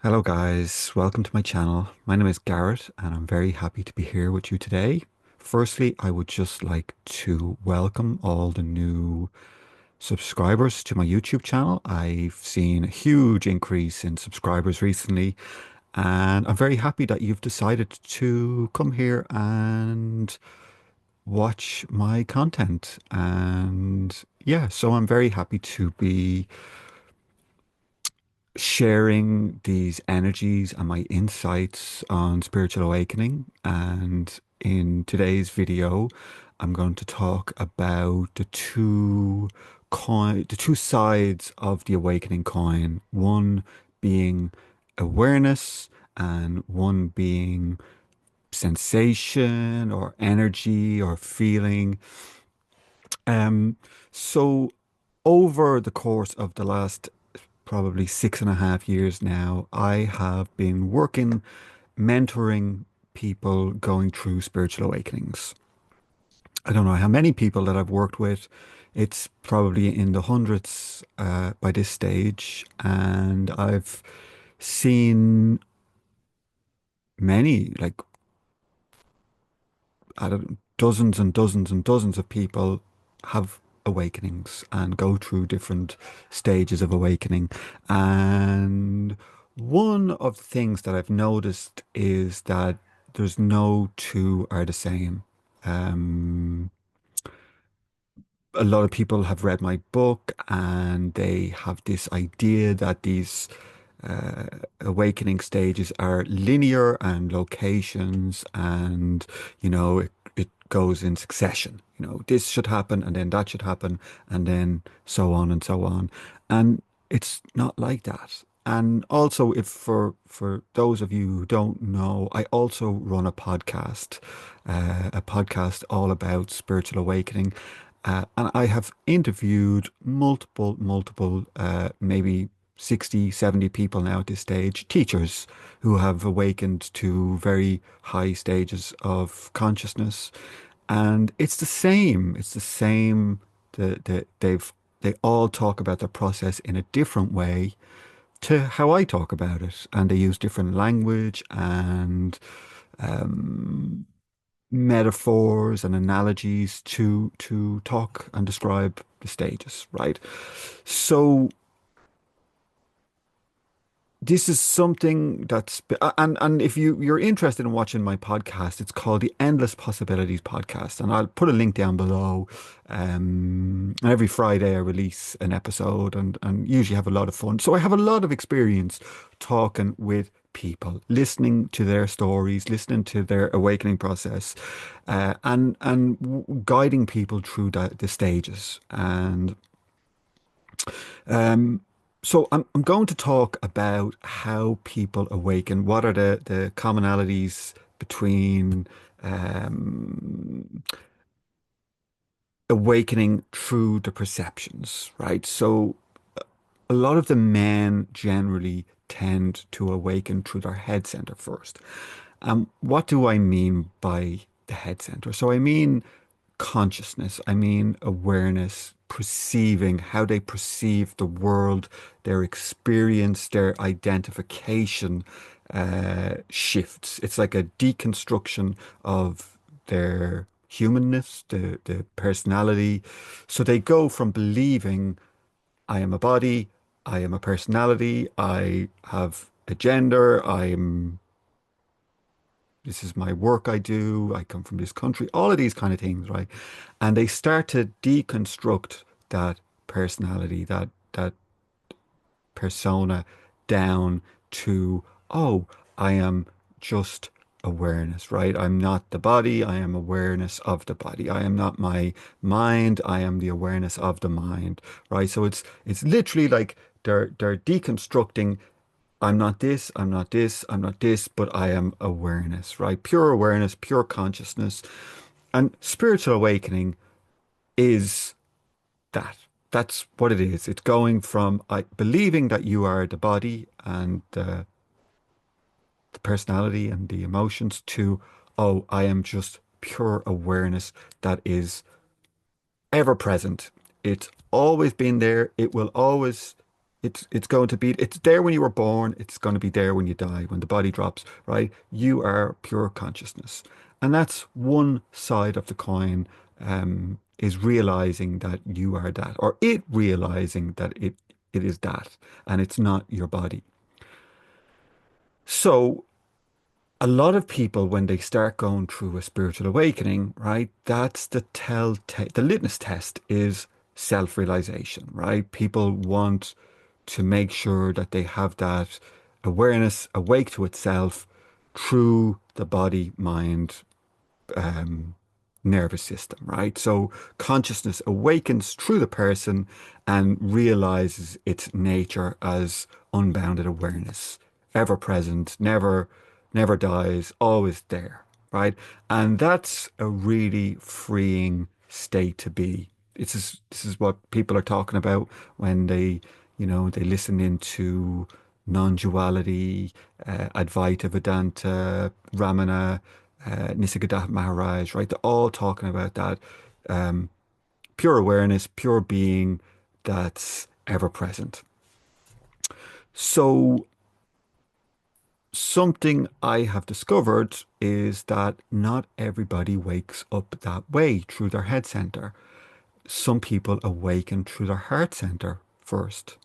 Hello guys, welcome to my channel. My name is Garrett and I'm very happy to be here with you today. Firstly, I would just like to welcome all the new subscribers to my YouTube channel. I've seen a huge increase in subscribers recently and I'm very happy that you've decided to come here and watch my content. And yeah, so I'm very happy to be sharing these energies and my insights on spiritual awakening. And in today's video, I'm going to talk about the two sides of the awakening coin. One being awareness and one being sensation or energy or feeling. Um, so over the course of the last probably 6.5 years now, I have been working, mentoring people going through spiritual awakenings. I don't know how many people that I've worked with. It's probably in the hundreds by this stage, and I've seen many, like I don't, dozens and dozens and dozens of people have awakenings and go through different stages of awakening. And one of the things that I've noticed is that there's no two are the same. Um, a lot of people have read my book and they have this idea that these uh, awakening stages are linear and locations and it goes in succession. This should happen and then that should happen and then so on and so on, and it's not like that. And also, if for those of you who don't know, I also run a podcast all about spiritual awakening. And I have interviewed multiple, maybe 60, 70 people now at this stage, teachers who have awakened to very high stages of consciousness. And it's the same. It's the same. They all talk about the process in a different way to how I talk about it. And they use different language and um, metaphors and analogies to talk and describe the stages, right? So this is something and if you're interested in watching my podcast, it's called the Endless Possibilities Podcast, and I'll put a link down below. And every Friday I release an episode, and usually have a lot of fun. So I have a lot of experience talking with people, listening to their stories, listening to their awakening process, and guiding people through the stages. And um, so I'm going to talk about how people awaken. What are the commonalities between um, awakening through the perceptions, right? So a lot of the men generally tend to awaken through their head center first. What do I mean by the head center? So I mean consciousness, I mean awareness, perceiving how they perceive the world, their experience, their identification shifts. It's like a deconstruction of their humanness, the personality. So they go from believing I am a body, I am a personality, I have a gender, this is my work I do, I come from this country, all of these kind of things, right? And they start to deconstruct that personality, that persona down to, oh, I am just awareness, right? I'm not the body, I am awareness of the body. I am not my mind, I am the awareness of the mind, right? So it's literally like they're deconstructing I'm not this, I'm not this, I'm not this, but I am awareness, right? Pure awareness, pure consciousness. And spiritual awakening is that. That's what it is. It's going from believing that you are the body and the personality and the emotions to, oh, I am just pure awareness that is ever present. It's always been there. It will always It's going to be, it's there when you were born, it's going to be there when you die, when the body drops, right? You are pure consciousness. And that's one side of the coin, is realizing that you are that, or it realizing that it is that, and it's not your body. So a lot of people, when they start going through a spiritual awakening, right, that's the litmus test is self-realization, right? People want to make sure that they have that awareness awake to itself through the body, mind, um, nervous system, right? So consciousness awakens through the person and realizes its nature as unbounded awareness, ever present, never dies, always there, right? And that's a really freeing state to be. This is what people are talking about when they listen into non-duality, Advaita Vedanta, Ramana, Nisargadatta Maharaj, right? They're all talking about that pure awareness, pure being that's ever present. So something I have discovered is that not everybody wakes up that way through their head center. Some people awaken through their heart center first.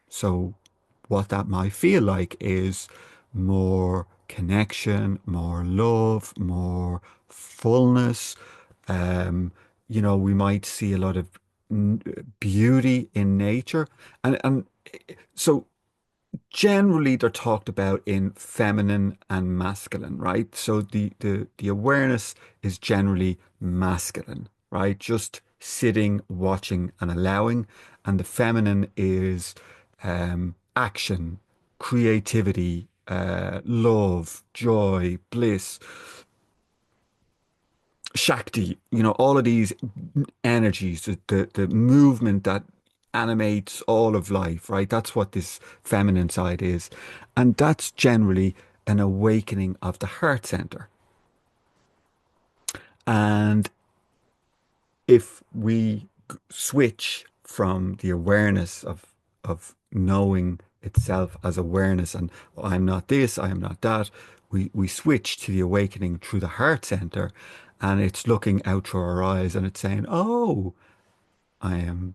So what that might feel like is more connection, more love, more fullness. Um, we might see a lot of beauty in nature. And so generally they're talked about in feminine and masculine, right? So the awareness is generally masculine, right? Just sitting, watching, and allowing, and the feminine is action, creativity, love, joy, bliss, Shakti, all of these energies, the movement that animates all of life, right? That's what this feminine side is. And that's generally an awakening of the heart center. And if we switch from the awareness of knowing itself as awareness and I'm not this, I am not that, we switch to the awakening through the heart center, and it's looking out through our eyes and it's saying, "Oh, I am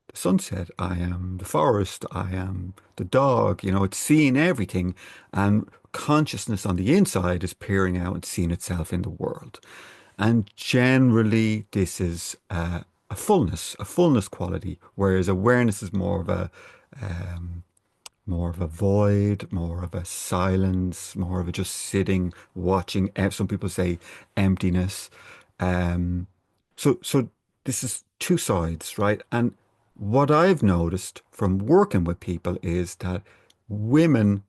the sunset, I am the forest, I am the dog." It's seeing everything, and consciousness on the inside is peering out and seeing itself in the world. And generally, this is a fullness quality, whereas awareness is more of a void, more of a silence, more of a just sitting, watching. Some people say emptiness. Um, so this is two sides, right? And what I've noticed from working with people is that women,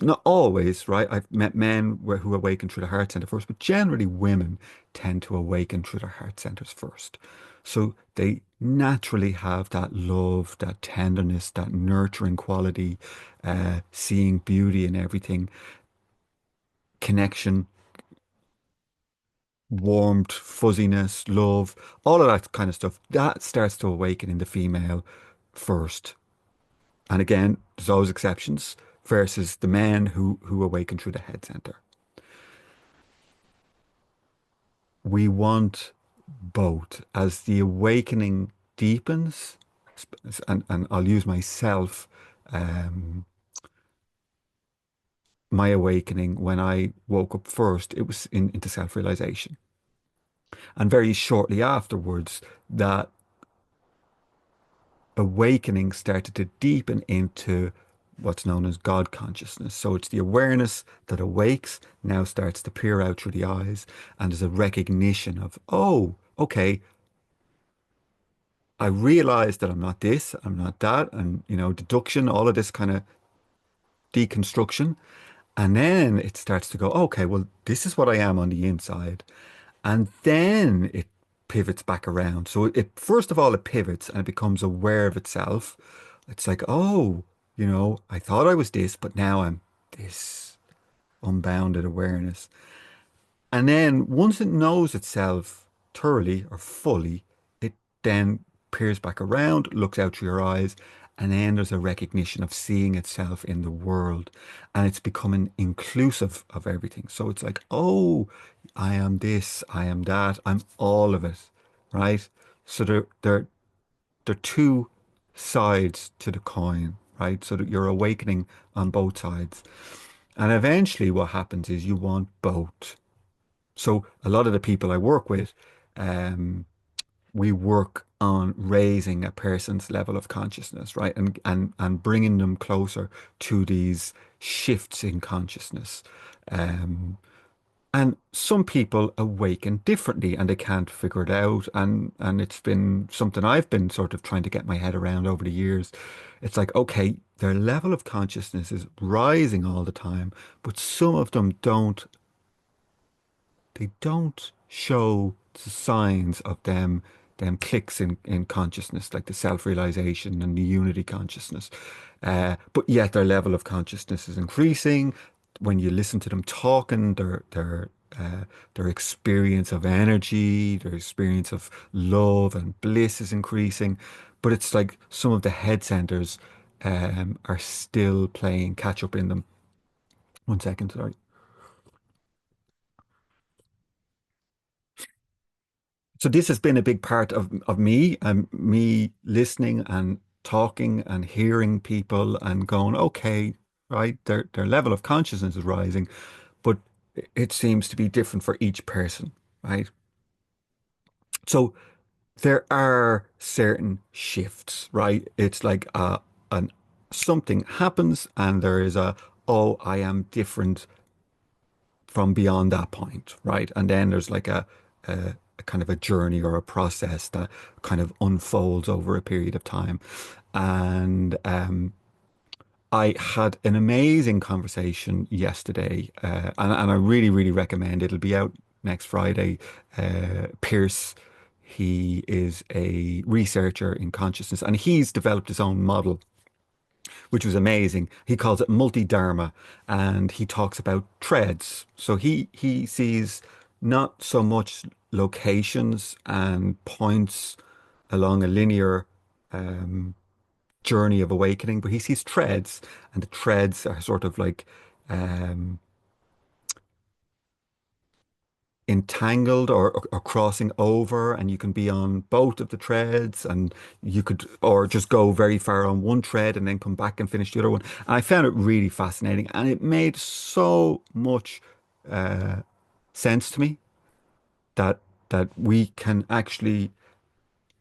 not always, right? I've met men who awaken through the heart center first, but generally women tend to awaken through their heart centers first. So they naturally have that love, that tenderness, that nurturing quality, seeing beauty in everything, connection, warmth, fuzziness, love, all of that kind of stuff. That starts to awaken in the female first. And again, there's always exceptions versus the men who awaken through the head center. We want both. As the awakening deepens, and I'll use myself, um, my awakening when I woke up first, it was into self-realization. And very shortly afterwards, that awakening started to deepen into what's known as God consciousness. So it's the awareness that awakes, now starts to peer out through the eyes, and there's a recognition of, oh, okay, I realize that I'm not this, I'm not that, and deduction, all of this kind of deconstruction. And then it starts to go, okay, well, this is what I am on the inside. And then it pivots back around. So it first of all, it pivots and it becomes aware of itself. It's like, oh, I thought I was this, but now I'm this unbounded awareness. And then once it knows itself thoroughly or fully, it then peers back around, looks out through your eyes, and then there's a recognition of seeing itself in the world. And it's becoming inclusive of everything. So it's like, oh, I am this, I am that, I'm all of it, right? So there are two sides to the coin, right? So that you're awakening on both sides. And eventually what happens is you want both. So a lot of the people I work with, um, we work on raising a person's level of consciousness, right? And bringing them closer to these shifts in consciousness. Um, and some people awaken differently and they can't figure it out. And it's been something I've been sort of trying to get my head around over the years. It's like, okay, their level of consciousness is rising all the time, but some of them don't show the signs of them clicks in consciousness, like the self-realization and the unity consciousness. But yet their level of consciousness is increasing. When you listen to them talking, their experience of energy, their experience of love and bliss is increasing. But it's like some of the head centers are still playing catch up in them. One second, sorry. So this has been a big part of me and me listening and talking and hearing people and going, okay, right, their level of consciousness is rising, but it seems to be different for each person, right? So there are certain shifts, right? It's like an something happens and there is a, oh, I am different from beyond that point, right? And then there's like a kind of a journey or a process that kind of unfolds over a period of time. And I had an amazing conversation yesterday, and I really, really recommend it. It'll be out next Friday. Pierce, he is a researcher in consciousness, and he's developed his own model which was amazing. He calls it multi-dharma, and he talks about treads. So he sees not so much locations and points along a linear um, journey of awakening, but he sees treads, and the treads are sort of like um, entangled or crossing over, and you can be on both of the treads, and you could or just go very far on one tread and then come back and finish the other one. And I found it really fascinating, and it made so much uh, sense to me that we can actually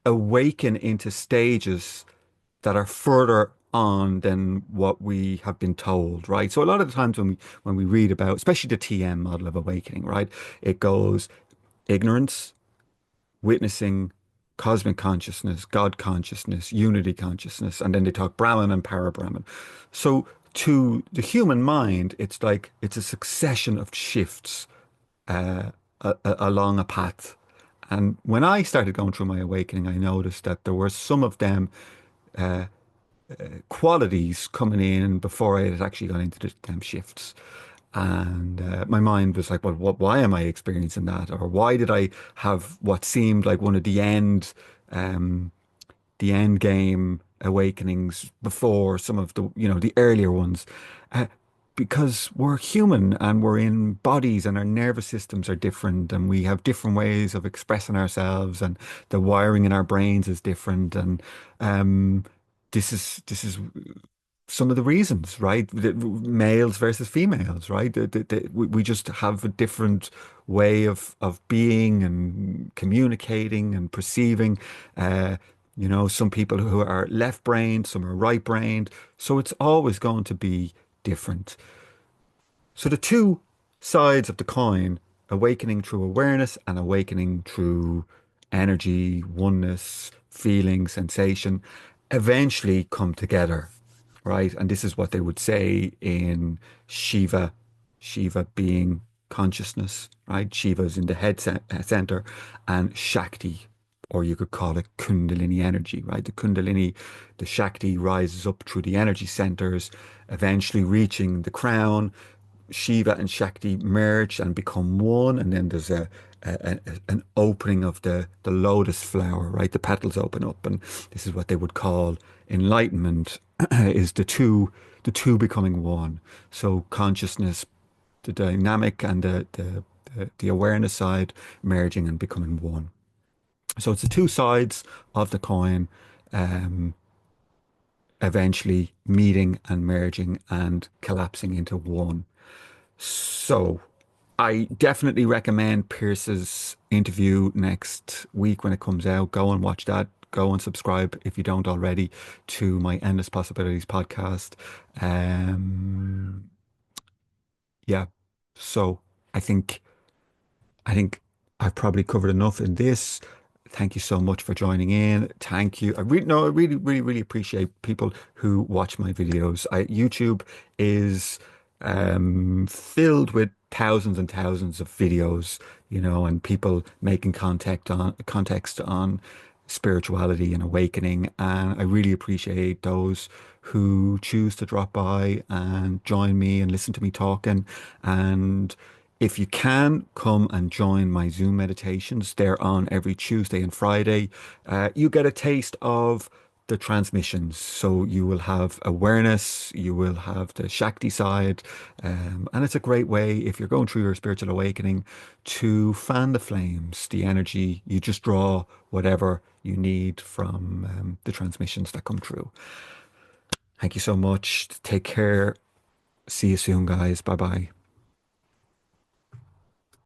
awaken into stages that are further on than what we have been told, right? So a lot of the times when we read about, especially the TM model of awakening, right, it goes ignorance, witnessing, cosmic consciousness, God consciousness, unity consciousness, and then they talk Brahman and para-Brahman. So to the human mind, it's like it's a succession of shifts along a path. And when I started going through my awakening, I noticed that there were some of them qualities coming in before I had actually gone into them shifts. And my mind was like, well, why am I experiencing that? Or why did I have what seemed like one of um, the end game awakenings before some of the, the earlier ones? Uh, because we're human and we're in bodies and our nervous systems are different and we have different ways of expressing ourselves and the wiring in our brains is different. And um, this is some of the reasons, right? Males versus females, right? We just have a different way of being and communicating and perceiving. Uh, some people who are left-brained, some are right-brained. So it's always going to be different. So the two sides of the coin, awakening through awareness and awakening through energy, oneness, feeling, sensation, eventually come together, right? And this is what they would say in Shiva, Shiva being consciousness, right? Shiva is in the center, and Shakti, or you could call it Kundalini energy, right? The Kundalini, the Shakti rises up through the energy centers, eventually reaching the crown. Shiva and Shakti merge and become one, and then there's an opening of the lotus flower, right? The petals open up, and this is what they would call enlightenment, is the two becoming one. So consciousness, the dynamic, and the awareness side merging and becoming one. So it's the two sides of the coin, um, eventually meeting and merging and collapsing into one. So I definitely recommend Pierce's interview next week when it comes out. Go and watch that. Go and subscribe if you don't already to my Endless Possibilities podcast. Um, yeah. So I think I think I've probably covered enough in this. Thank you so much for joining in. Thank you. I really, no, I really, really, really appreciate people who watch my videos. YouTube is filled with thousands and thousands of videos, and people making context on spirituality and awakening. And I really appreciate those who choose to drop by and join me and listen to me talking. And if you can, come and join my Zoom meditations. They're on every Tuesday and Friday. You get a taste of the transmissions. So you will have awareness, you will have the Shakti side, and it's a great way if you're going through your spiritual awakening to fan the flames, the energy. You just draw whatever you need from the transmissions that come through. Thank you so much. Take care. See you soon, guys. Bye bye.